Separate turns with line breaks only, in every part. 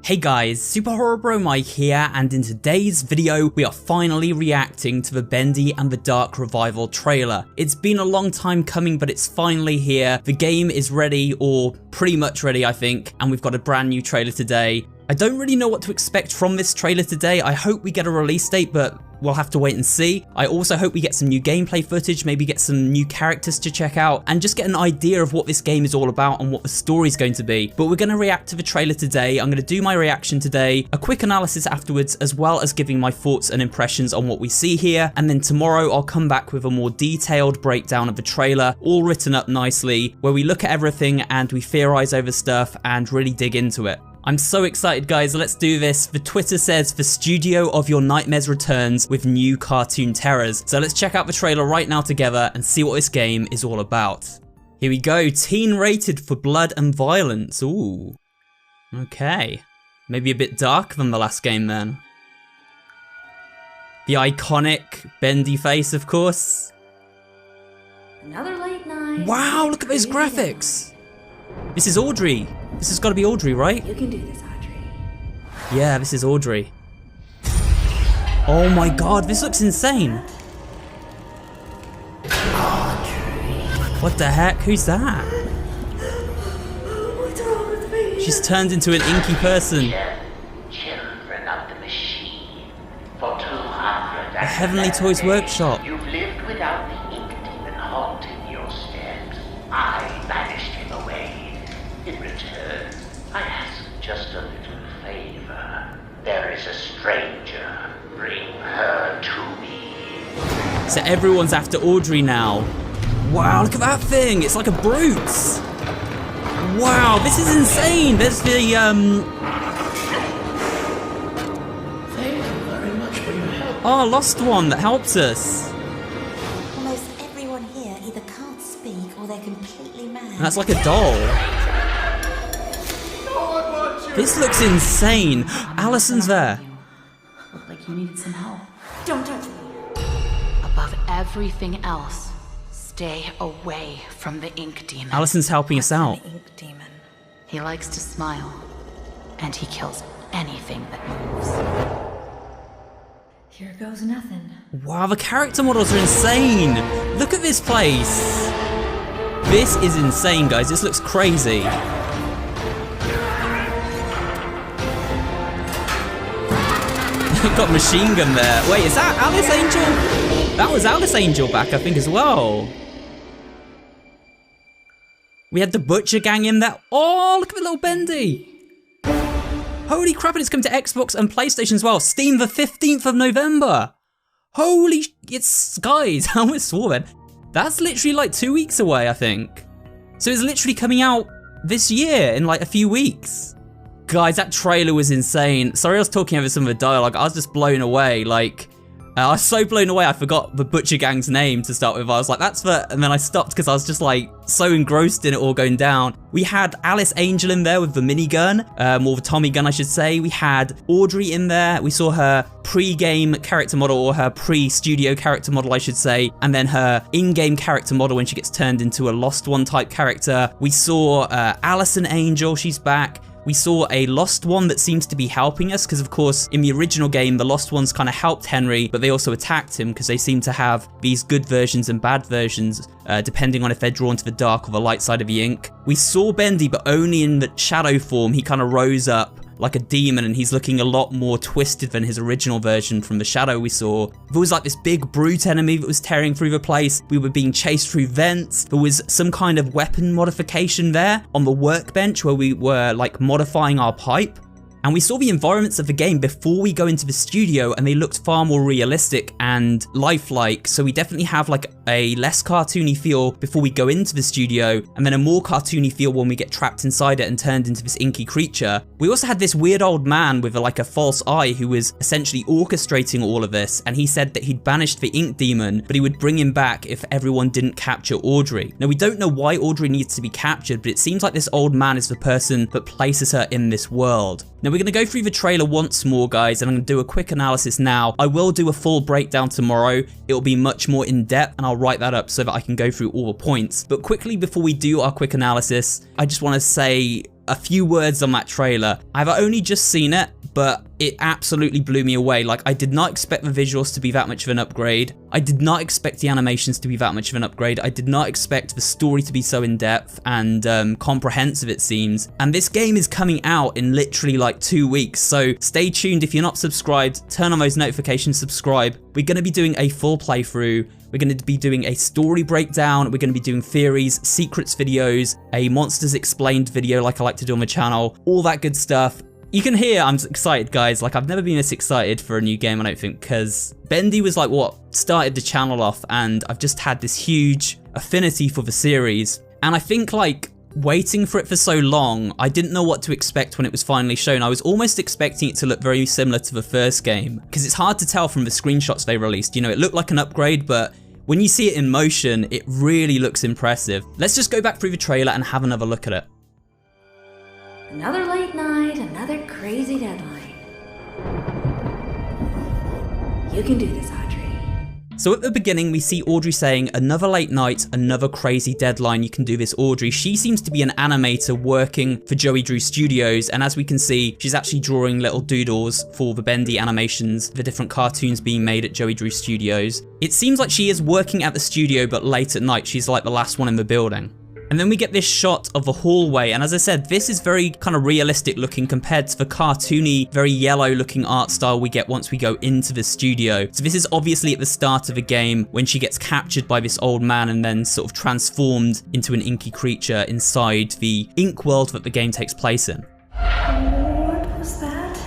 Hey guys, Superhorrorbro Mike here, and in today's video we are finally reacting to the Bendy and the Dark Revival trailer. It's been a long time coming, but it's finally here. The game is ready, or pretty much ready I think, and we've got a brand new trailer today. I don't really know what to expect from this trailer today. I hope we get a release date, but we'll have to wait and see. I also hope we get some new gameplay footage, maybe get some new characters to check out, and just get an idea of what this game is all about and what the story's going to be. But we're going to react to the trailer today. I'm going to do my reaction today, a quick analysis afterwards, as well as giving my thoughts and impressions on what we see here. And then tomorrow I'll come back with a more detailed breakdown of the trailer, all written up nicely, where we look at everything and we theorize over stuff and really dig into it. I'm so excited guys, let's do this. The Twitter says the studio of your nightmares returns with new cartoon terrors. So let's check out the trailer right now together and see what this game is all about. Here we go, teen rated for blood and violence. Ooh, okay. Maybe a bit darker than the last game then. The iconic Bendy face, of course.
Another late night.
Wow, look at those graphics. This is Audrey. This has got to be Audrey, right?
You can do this, Audrey.
Yeah, this is Audrey. Oh my god, this looks insane.
Audrey.
What the heck? Who's that?
What's wrong with me?
She's turned into an inky person.
Children of the machine. For 200
A Heavenly Toys Workshop.
You've lived without the ink demon haunting your steps. I banished him away. In return, I ask just a little favor. There is a stranger. Bring her to me.
So everyone's after Audrey now. Wow, look at that thing. It's like a brute. Wow, this is insane. There's the
Thank you very much for your help.
oh, lost one that helps us.
Almost everyone here either can't speak or they're completely mad.
And that's like a doll. This looks insane. Allison's there.
Looked like you needed some help.
Don't touch me.
Above everything else, stay away from the ink demon.
Allison's helping us out.
The ink demon.
He likes to smile, and he kills anything that moves.
Here goes nothing.
Wow, the character models are insane. Look at this place. This is insane, guys. This looks crazy. Got machine gun there. Wait, is that Alice Angel? That was Alice Angel back, I think, as well. We had the Butcher Gang in there. Oh, look at the little Bendy. Holy crap, and it's come to Xbox and PlayStation as well. Steam the 15th of November. Holy, it's, guys, I almost swore then. That's literally like 2 weeks away, I think. So it's literally coming out this year in like a few weeks. Guys, that trailer was insane. Sorry I was talking over some of the dialogue. I was just blown away. Like, I was so blown away I forgot the Butcher Gang's name to start with. I was like, that's the... And then I stopped because I was just like so engrossed in it all going down. We had Alice Angel in there with the minigun, or the Tommy gun I should say. We had Audrey in there. We saw her pre-game character model, or her pre-studio character model I should say. And then her in-game character model when she gets turned into a Lost One type character. We saw Allison Angel, she's back. We saw a Lost One that seems to be helping us because, of course, in the original game, the Lost Ones kind of helped Henry, but they also attacked him because they seem to have these good versions and bad versions, depending on if they're drawn to the dark or the light side of the ink. We saw Bendy, but only in the shadow form. He kind of rose up like a demon, and he's looking a lot more twisted than his original version from the shadow we saw. There was like this big brute enemy that was tearing through the place. We were being chased through vents. There was some kind of weapon modification there on the workbench where we were like modifying our pipe. And we saw the environments of the game before we go into the studio, and they looked far more realistic and lifelike. So we definitely have like a less cartoony feel before we go into the studio, and then a more cartoony feel when we get trapped inside it and turned into this inky creature. We also had this weird old man with like a false eye who was essentially orchestrating all of this, and he said that he'd banished the ink demon, but he would bring him back if everyone didn't capture Audrey. Now we don't know why Audrey needs to be captured, but it seems like this old man is the person that places her in this world. Now we're going to go through the trailer once more, guys, and I'm going to do a quick analysis now. I will do a full breakdown tomorrow. It will be much more in depth, and I'll write that up so that I can go through all the points. But quickly before we do our quick analysis, I just want to say a few words on that trailer. I've only just seen it, but it absolutely blew me away. Like, I did not expect the visuals to be that much of an upgrade. I did not expect the animations to be that much of an upgrade. I did not expect the story to be so in-depth and comprehensive, it seems. And this game is coming out in literally like 2 weeks, so stay tuned. If you're not subscribed, turn on those notifications, subscribe. We're going to be doing a full playthrough. We're going to be doing a story breakdown. We're going to be doing theories, secrets videos, a Monsters Explained video like I like to do on the channel, all that good stuff. You can hear I'm excited, guys. Like, I've never been this excited for a new game, I don't think, because Bendy was like what started the channel off, and I've just had this huge affinity for the series. And I think, like, waiting for it for so long, I didn't know what to expect when it was finally shown. I was almost expecting it to look very similar to the first game, because it's hard to tell from the screenshots they released. You know, it looked like an upgrade, but when you see it in motion, it really looks impressive. Let's just go back through the trailer and have another look at it.
Another late night, another crazy deadline. You can do this, Audrey.
So at the beginning, we see Audrey saying, another late night, another crazy deadline, you can do this, Audrey. She seems to be an animator working for Joey Drew Studios, and as we can see, she's actually drawing little doodles for the Bendy animations, the different cartoons being made at Joey Drew Studios. It seems like she is working at the studio, but late at night. She's like the last one in the building. And then we get this shot of the hallway, and as I said, this is very kind of realistic looking compared to the cartoony, very yellow looking art style we get once we go into the studio. So this is obviously at the start of the game when she gets captured by this old man and then sort of transformed into an inky creature inside the ink world that the game takes place in.
What was that?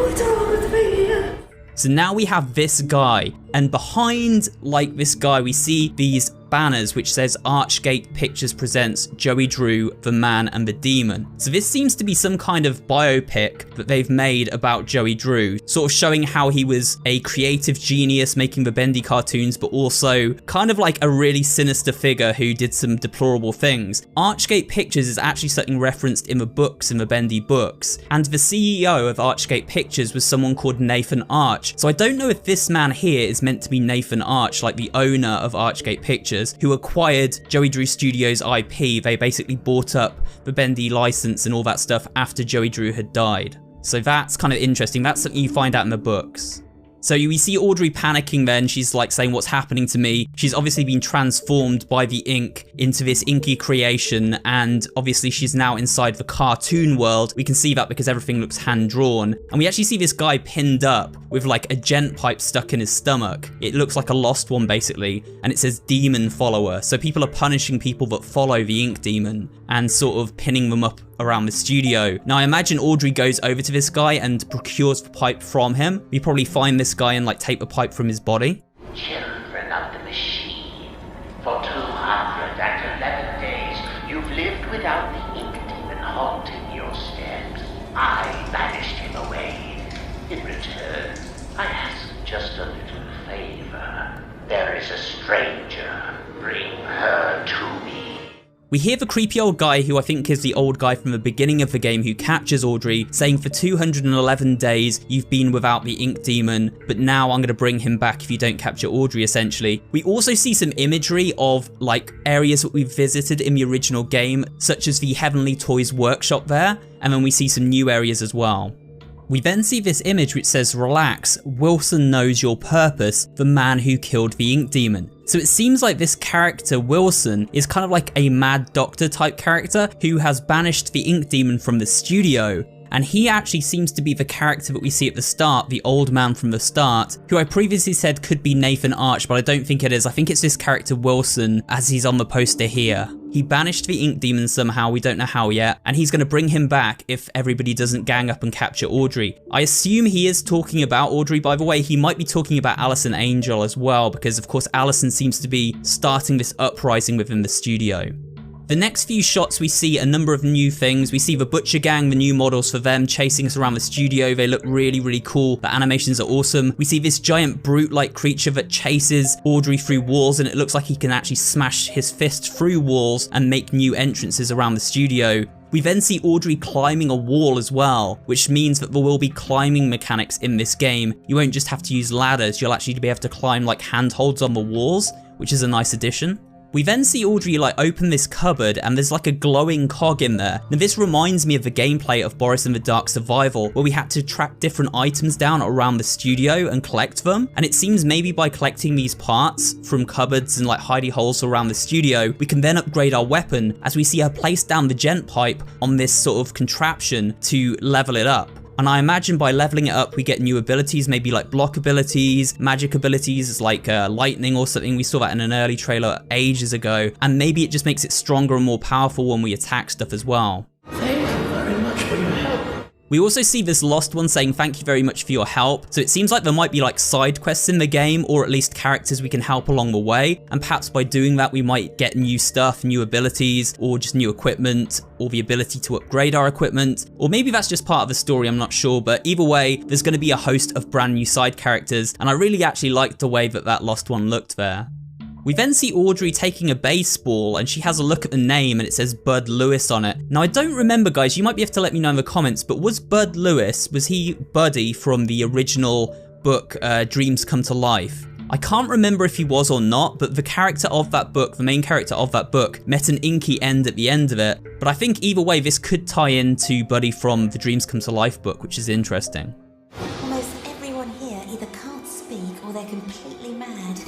What's wrong with me?
So now we have this guy, and behind like this guy we see these banners which says Archgate Pictures presents Joey Drew, the Man and the Demon. So this seems to be some kind of biopic that they've made about Joey Drew, sort of showing how he was a creative genius making the Bendy cartoons, but also kind of like a really sinister figure who did some deplorable things. Archgate Pictures is actually something referenced in the books, in the Bendy books, and the CEO of Archgate Pictures was someone called Nathan Arch. So I don't know if this man here is meant to be Nathan Arch, like the owner of Archgate Pictures, who acquired Joey Drew Studios IP. They basically bought up the Bendy license and all that stuff after Joey Drew had died. So that's kind of interesting. That's something you find out in the books. So we see Audrey panicking then, she's like saying, what's happening to me? She's obviously been transformed by the ink into this inky creation, and obviously she's now inside the cartoon world. We can see that because everything looks hand-drawn. And we actually see this guy pinned up with like a gent pipe stuck in his stomach. It looks like a lost one basically, and it says demon follower. So people are punishing people that follow the ink demon and sort of pinning them up around the studio. Now I imagine Audrey goes over to this guy and procures the pipe from him. We probably find this guy and like take the pipe from his body.
Children of the machine, for 211 days you've lived without the ink demon haunting your steps. I banished him away. In return, I ask just a little favor. There is a stranger. Bring her to me.
We hear the creepy old guy, who I think is the old guy from the beginning of the game who captures Audrey, saying for 211 days you've been without the ink demon, but now I'm going to bring him back if you don't capture Audrey, essentially. We also see some imagery of like areas that we've visited in the original game, such as the Heavenly Toys workshop there, and then we see some new areas as well. We then see this image which says, relax, Wilson knows your purpose, the man who killed the ink demon. So it seems like this character, Wilson, is kind of like a mad doctor type character who has banished the ink demon from the studio. And he actually seems to be the character that we see at the start, the old man from the start, who I previously said could be Nathan Arch, but I don't think it is. I think it's this character Wilson, as he's on the poster here. He banished the ink demon somehow, we don't know how yet, and he's going to bring him back if everybody doesn't gang up and capture Audrey. I assume he is talking about Audrey, by the way. He might be talking about Allison Angel as well, because of course Allison seems to be starting this uprising within the studio. The next few shots we see a number of new things. We see the Butcher Gang, the new models for them, chasing us around the studio. They look really, really cool. The animations are awesome. We see this giant brute-like creature that chases Audrey through walls, and it looks like he can actually smash his fist through walls and make new entrances around the studio. We then see Audrey climbing a wall as well, which means that there will be climbing mechanics in this game. You won't just have to use ladders, you'll actually be able to climb like handholds on the walls, which is a nice addition. We then see Audrey like open this cupboard and there's like a glowing cog in there. Now this reminds me of the gameplay of Boris and the Dark Survival, where we had to track different items down around the studio and collect them. And it seems maybe by collecting these parts from cupboards and like hidey holes around the studio, we can then upgrade our weapon, as we see her place down the gent pipe on this sort of contraption to level it up. And I imagine by leveling it up, we get new abilities, maybe like block abilities, magic abilities like lightning or something. We saw that in an early trailer ages ago. And maybe it just makes it stronger and more powerful when we attack stuff as well.
Thank you very much for your help.
We also see this lost one saying thank you very much for your help. So it seems like there might be like side quests in the game, or at least characters we can help along the way. And perhaps by doing that, we might get new stuff, new abilities, or just new equipment, or the ability to upgrade our equipment. Or maybe that's just part of the story, I'm not sure. But either way, there's going to be a host of brand new side characters. And I really actually liked the way that lost one looked there. We then see Audrey taking a baseball and she has a look at the name and it says Bud Lewis on it. Now I don't remember, guys, you might be able to let me know in the comments, but was Bud Lewis, was he Buddy from the original book Dreams Come to Life? I can't remember if he was or not, but the character of that book, the main character of that book, met an inky end at the end of it. But I think either way, this could tie into Buddy from the Dreams Come to Life book, which is interesting.
Almost everyone here either can't speak or they're completely mad.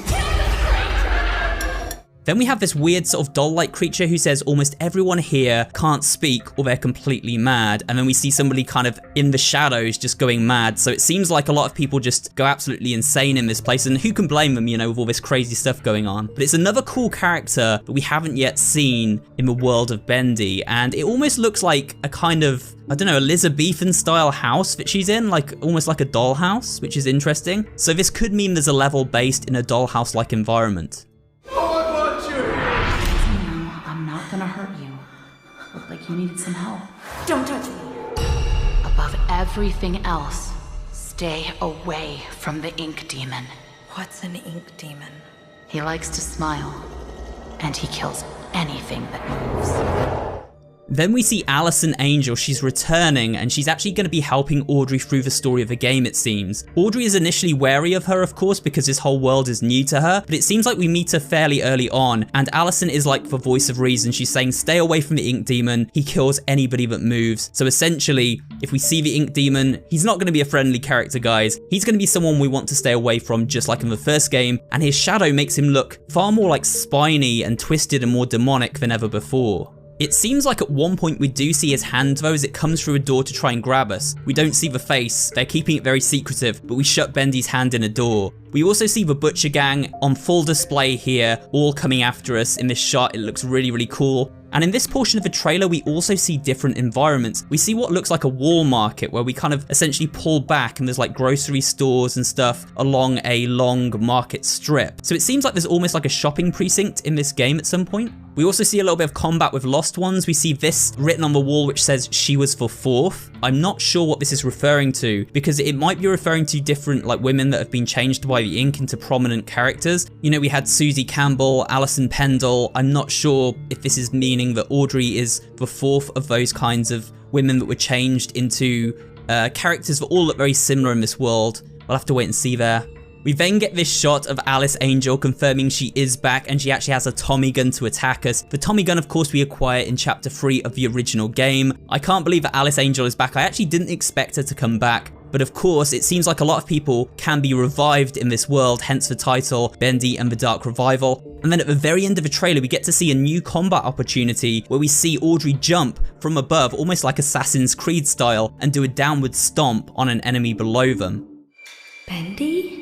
Then we have this weird sort of doll-like creature who says almost everyone here can't speak or they're completely mad. And then we see somebody kind of in the shadows just going mad. So it seems like a lot of people just go absolutely insane in this place. And who can blame them, you know, with all this crazy stuff going on. But it's another cool character that we haven't yet seen in the world of Bendy. And it almost looks like a kind of, I don't know, Elizabethan style house that she's in, like almost like a dollhouse, which is interesting. So this could mean there's a level based in a dollhouse-like environment.
Gonna hurt you. Looked like you needed some help.
Don't touch me.
Above everything else, stay away from the ink demon.
What's an ink demon?
He likes to smile, and he kills anything that moves.
Then we see Allison Angel. She's returning and she's actually going to be helping Audrey through the story of the game, it seems. Audrey is initially wary of her, of course, because this whole world is new to her, but it seems like we meet her fairly early on, and Allison is like the voice of reason. She's saying, stay away from the ink demon. He kills anybody that moves. So essentially, if we see the ink demon, he's not going to be a friendly character, guys. He's going to be someone we want to stay away from, just like in the first game, and his shadow makes him look far more like spiny and twisted and more demonic than ever before. It seems like at one point we do see his hand though, as it comes through a door to try and grab us. We don't see the face, they're keeping it very secretive, but we shut Bendy's hand in a door. We also see the Butcher Gang on full display here, all coming after us in this shot. It looks really, really cool. And in this portion of the trailer, we also see different environments. We see what looks like a wall market where we kind of essentially pull back and there's like grocery stores and stuff along a long market strip. So it seems like there's almost like a shopping precinct in this game at some point. We also see a little bit of combat with Lost Ones. We see this written on the wall which says she was for fourth. I'm not sure what this is referring to, because it might be referring to different like women that have been changed by the ink into prominent characters. You know, we had Susie Campbell, Alison Pendle. I'm not sure if this is meaning that Audrey is the fourth of those kinds of women that were changed into characters that all look very similar in this world. We'll have to wait and see there. We then get this shot of Alice Angel confirming she is back and she actually has a Tommy gun to attack us. The Tommy gun, of course, we acquire in chapter 3 of the original game. I can't believe that Alice Angel is back. I actually didn't expect her to come back. But of course, it seems like a lot of people can be revived in this world, hence the title, Bendy and the Dark Revival. And then at the very end of the trailer, we get to see a new combat opportunity where we see Audrey jump from above, almost like Assassin's Creed style, and do a downward stomp on an enemy below them.
Bendy?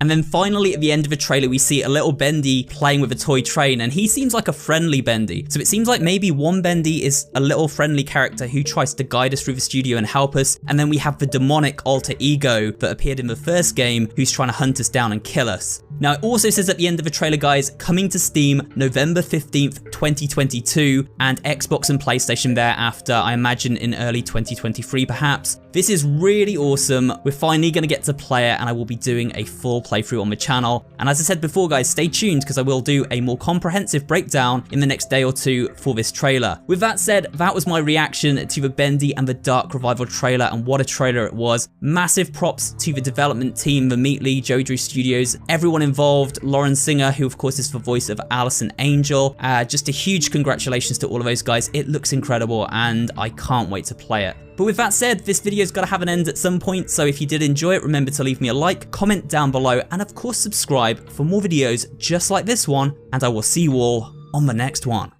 And then finally at the end of the trailer we see a little Bendy playing with a toy train, and he seems like a friendly Bendy. So it seems like maybe one Bendy is a little friendly character who tries to guide us through the studio and help us, and then we have the demonic alter ego that appeared in the first game who's trying to hunt us down and kill us. Now it also says at the end of the trailer, guys, coming to Steam November 15th, 2022, and Xbox and PlayStation thereafter, I imagine in early 2023 perhaps. This is really awesome. We're finally going to get to play it, and I will be doing a full playthrough on the channel. And as I said before, guys, stay tuned because I will do a more comprehensive breakdown in the next day or two for this trailer. With that said, that was my reaction to the Bendy and the Dark Revival trailer, and what a trailer it was. Massive props to the development team, the Meatly, Jojo Studios, everyone involved, Lauren Singer, who of course is the voice of Alice and Angel. Just a huge congratulations to all of those guys. It looks incredible and I can't wait to play it. But with that said, this video's got to have an end at some point, so if you did enjoy it, remember to leave me a like, comment down below, and of course subscribe for more videos just like this one, and I will see you all on the next one.